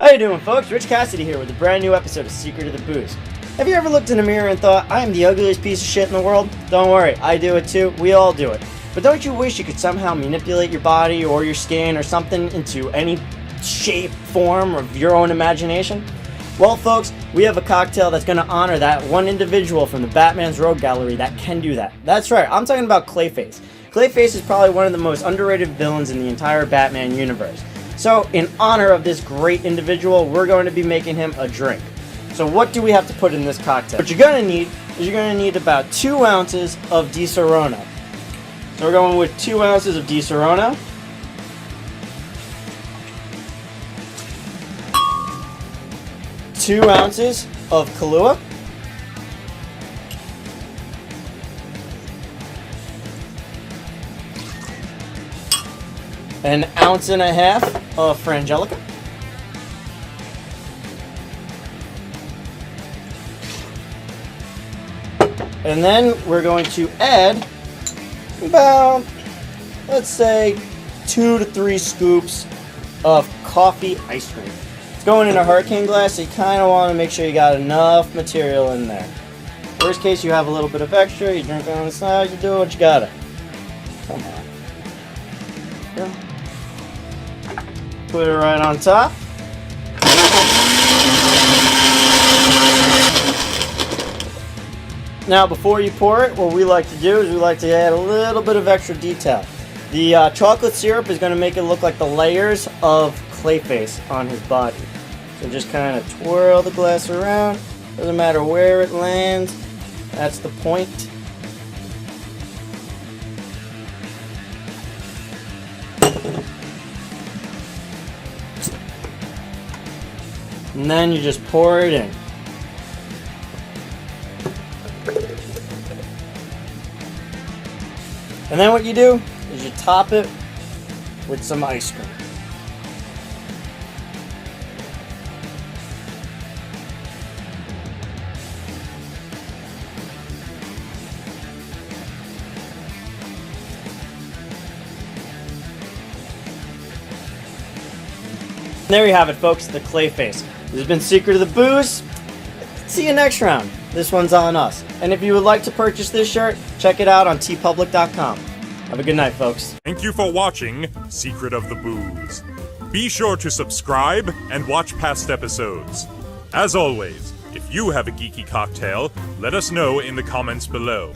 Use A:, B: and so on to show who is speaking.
A: How you doing, folks? Rich Cassidy here with a brand new episode of Secret of the Booze. Have you ever looked in a mirror and thought, I am the ugliest piece of shit in the world? Don't worry, I do it too. We all do it. But don't you wish you could somehow manipulate your body or your skin or something into any shape, form of your own imagination? Well, folks, we have a cocktail that's going to honor that one individual from the Batman's Rogue Gallery that can do that. That's right, I'm talking about Clayface. Clayface is probably one of the most underrated villains in the entire Batman universe. So, in honor of this great individual, we're going to be making him a drink. So what do we have to put in this cocktail? What you're going to need is about 2 ounces of Disaronno. So we're going with 2 ounces of Disaronno. Two ounces of Kahlua. An ounce and a half of Frangelico. And then we're going to add about, let's say, 2 to 3 scoops of coffee ice cream. It's going in a hurricane glass, so you kind of want to make sure you got enough material in there. Worst case, you have a little bit of extra, you drink on the side, you do what you gotta. Come on. Yeah. Put it right on top. Now, before you pour it, what we like to do is we like to add a little bit of extra detail. The chocolate syrup is going to make it look like the layers of Clayface on his body. So just kind of twirl the glass around. Doesn't matter where it lands. That's the point. And then you just pour it in. And then what you do is you top it with some ice cream. There you have it, folks, the Clayface. This has been Secret of the Booze. See you next round. This one's on us. And if you would like to purchase this shirt, check it out on tpublic.com. Have a good night, folks.
B: Thank you for watching Secret of the Booze. Be sure to subscribe and watch past episodes. As always, if you have a geeky cocktail, let us know in the comments below.